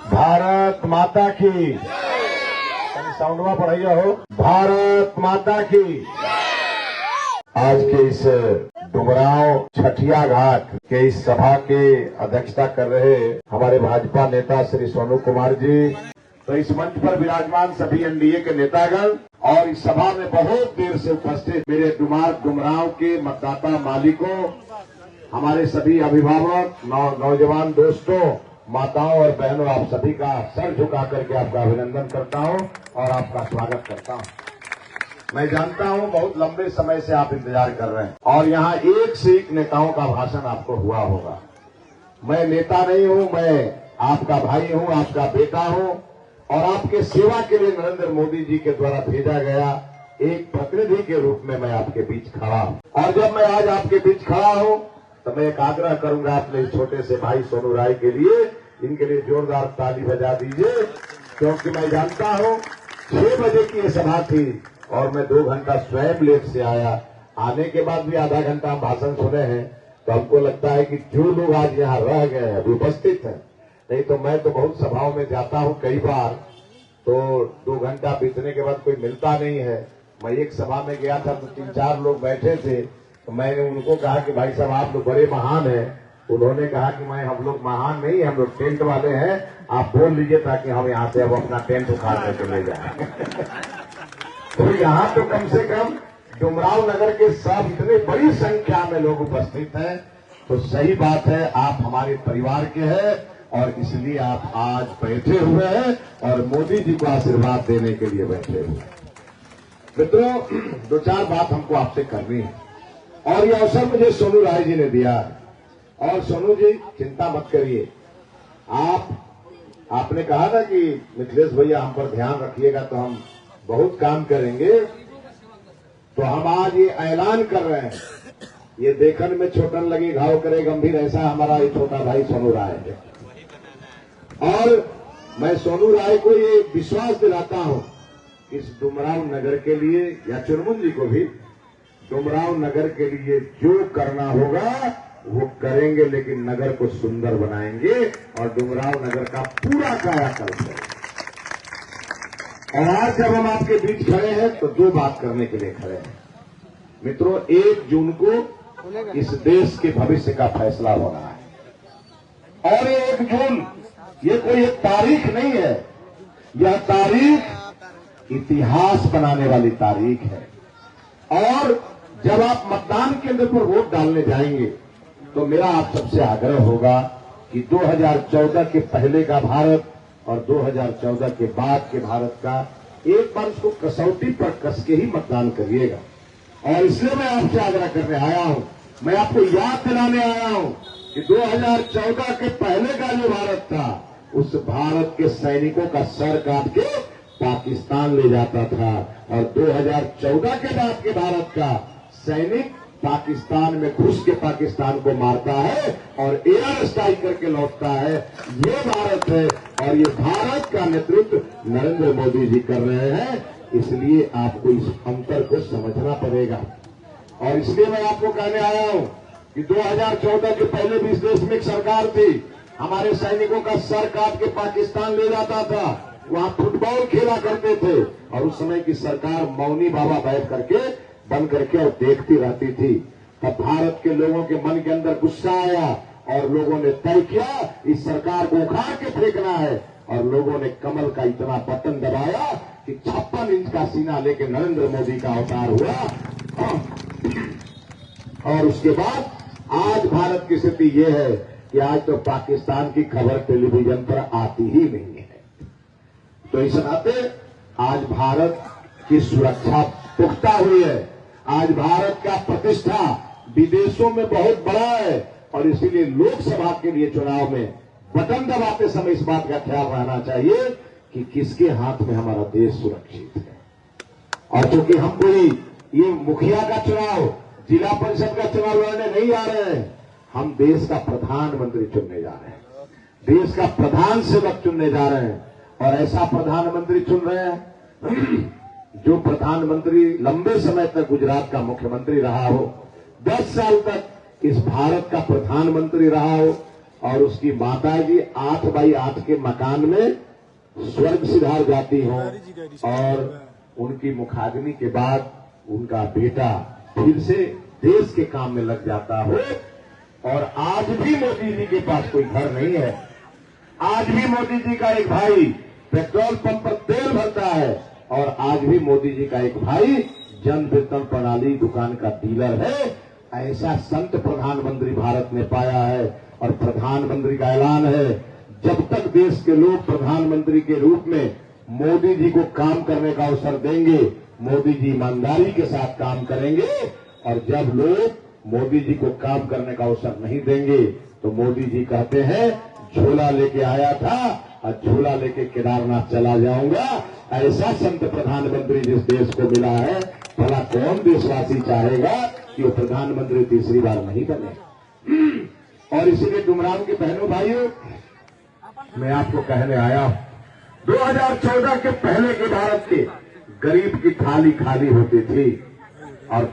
भारत माता की साउंडवा पढ़ाइया हो। भारत माता की। आज के इस डुमरांव छठिया घाट के इस सभा के अध्यक्षता कर रहे हमारे भाजपा नेता श्री सोनू कुमार जी, तो इस मंच पर विराजमान सभी एनडीए के नेतागण और इस सभा में बहुत देर से उपस्थित मेरे डुमरांव के मतदाता मालिकों, हमारे सभी अभिभावक, नौजवान दोस्तों, माताओं और बहनों, आप सभी का सर झुका करके आपका अभिनंदन करता हूं और आपका स्वागत करता हूं। मैं जानता हूं बहुत लंबे समय से आप इंतजार कर रहे हैं और यहां एक से एक नेताओं का भाषण आपको हुआ होगा। मैं नेता नहीं हूं, मैं आपका भाई हूं, आपका बेटा हूं और आपके सेवा के लिए नरेंद्र मोदी जी के द्वारा भेजा गया एक प्रतिनिधि के रूप में मैं आपके बीच खड़ा हूं। और जब मैं आज आपके बीच खड़ा हूं तो मैं एक आग्रह करूंगा अपने छोटे से भाई सोनू राय के लिए, इनके लिए जोरदार ताली बजा दीजिए, क्योंकि मैं जानता हूं 6 बजे की ये सभा थी और मैं 2 घंटा स्वयं लेट से आया। आने के बाद भी आधा घंटा भाषण सुने हैं, तो हमको लगता है कि जो लोग आज यहाँ रह गए हैं उपस्थित हैं, नहीं तो मैं तो बहुत सभाओं में जाता हूँ कई बार, तो 2 घंटा बीतने के बाद कोई मिलता नहीं है। मैं एक सभा में गया था तो 3-4 लोग बैठे थे, तो मैंने उनको कहा कि भाई साहब आप लोग बड़े महान हैं। उन्होंने कहा कि हम लोग महान नहीं, हम लोग टेंट वाले हैं, आप बोल लीजिए ताकि हम यहाँ से अब अपना टेंट उखाड़ करके ले जाए। तो यहाँ तो कम से कम डुमरांव नगर के सब इतने बड़ी संख्या में लोग उपस्थित हैं, तो सही बात है, आप हमारे परिवार के हैं और इसलिए आप आज बैठे हुए हैं और मोदी जी को आशीर्वाद देने के लिए बैठे हुए हैं। मित्रों, 2-4 बात हमको आपसे करनी है और ये अवसर मुझे सोनू राय जी ने दिया। और सोनू जी चिंता मत करिए, आपने कहा ना कि मिथिलेश भैया हम पर ध्यान रखिएगा तो हम बहुत काम करेंगे, तो हम आज ये ऐलान कर रहे हैं, ये देखने में छोटन लगी घाव करे गंभीर, ऐसा हमारा ये छोटा भाई सोनू राय है। और मैं सोनू राय को ये विश्वास दिलाता हूं, इस डुमरांव नगर के लिए या चुनमुन जी को भी, डुमरांव नगर के लिए जो करना होगा वो करेंगे, लेकिन नगर को सुंदर बनाएंगे और डुमरांव नगर का पूरा कायाकल्प करेंगे। और आज जब हम आपके बीच खड़े हैं तो 2 बात करने के लिए खड़े हैं। मित्रों, 1 जून को इस देश के भविष्य का फैसला होना है और ये 1 जून ये कोई एक तारीख नहीं है, यह तारीख इतिहास बनाने वाली तारीख है। और जब आप मतदान केंद्र पर वोट डालने जाएंगे तो मेरा आप सबसे आग्रह होगा कि 2014 के पहले का भारत और 2014 के बाद के भारत का एक बार उसको कसौटी पर कस के ही मतदान करिएगा। और इसलिए मैं आपसे आग्रह करने आया हूं, मैं आपको याद दिलाने आया हूं कि 2014 के पहले का जो भारत था, उस भारत के सैनिकों का सर काट के पाकिस्तान ले जाता था और 2014 के बाद के भारत का सैनिक पाकिस्तान में घुस के पाकिस्तान को मारता है और एयर स्ट्राइक करके लौटता है। ये भारत है और ये भारत का नेतृत्व नरेंद्र मोदी जी कर रहे हैं, इसलिए आपको इस अंतर को समझना पड़ेगा। और इसलिए मैं आपको कहने आया हूं कि 2014 के पहले भी इस देश में एक सरकार थी, हमारे सैनिकों का सर काट के पाकिस्तान ले जाता था, वहां फुटबॉल खेला करते थे और उस समय की सरकार मौनी बाबा बैठ करके बन करके और देखती रहती थी। तब भारत के लोगों के मन के अंदर गुस्सा आया और लोगों ने तय किया इस सरकार को उखाड़ के फेंकना है और लोगों ने कमल का इतना बटन दबाया कि 56 इंच का सीना लेके नरेंद्र मोदी का अवतार हुआ। और उसके बाद आज भारत की स्थिति यह है कि आज तो पाकिस्तान की खबर टेलीविजन पर आती ही नहीं है। तो इस नाते आज भारत की सुरक्षा पुख्ता हुई है, आज भारत का प्रतिष्ठा विदेशों में बहुत बड़ा है और इसीलिए लोकसभा के लिए चुनाव में बटन दबाते समय इस बात का ख्याल रहना चाहिए कि किसके हाथ में हमारा देश सुरक्षित है। और चूंकि हम कोई ये मुखिया का चुनाव, जिला परिषद का चुनाव लड़ने नहीं जा रहे हैं, हम देश का प्रधानमंत्री चुनने जा रहे हैं, देश का प्रधान सेवक चुनने जा रहे हैं। और ऐसा प्रधानमंत्री चुन रहे हैं जो प्रधानमंत्री लंबे समय तक गुजरात का मुख्यमंत्री रहा हो, 10 साल तक इस भारत का प्रधानमंत्री रहा हो और उसकी माता जी 8 बाई 8 के मकान में स्वर्ग सिधार जाती हों और उनकी मुखाग्नि के बाद उनका बेटा फिर से देश के काम में लग जाता हो। और आज भी मोदी जी के पास कोई घर नहीं है। आज भी मोदी जी का एक भाई पेट्रोल पंप पर तेल भरता है और आज भी मोदी जी का एक भाई जन वितरण प्रणाली दुकान का डीलर है। ऐसा संत प्रधानमंत्री भारत ने पाया है और प्रधानमंत्री का ऐलान है, जब तक देश के लोग प्रधानमंत्री के रूप में मोदी जी को काम करने का अवसर देंगे, मोदी जी ईमानदारी के साथ काम करेंगे। और जब लोग मोदी जी को काम करने का अवसर नहीं देंगे तो मोदी जी कहते हैं झोला लेके आया था और झोला लेके केदारनाथ चला जाऊंगा। ऐसा संत प्रधानमंत्री जिस देश को मिला है, भला कौन देशवासी चाहेगा कि वो प्रधानमंत्री तीसरी बार नहीं बने। और इसीलिए डुमराव के बहनों भाइयों, मैं आपको कहने आया हूं, 2014 के पहले के भारत के गरीब की थाली खाली होती थी और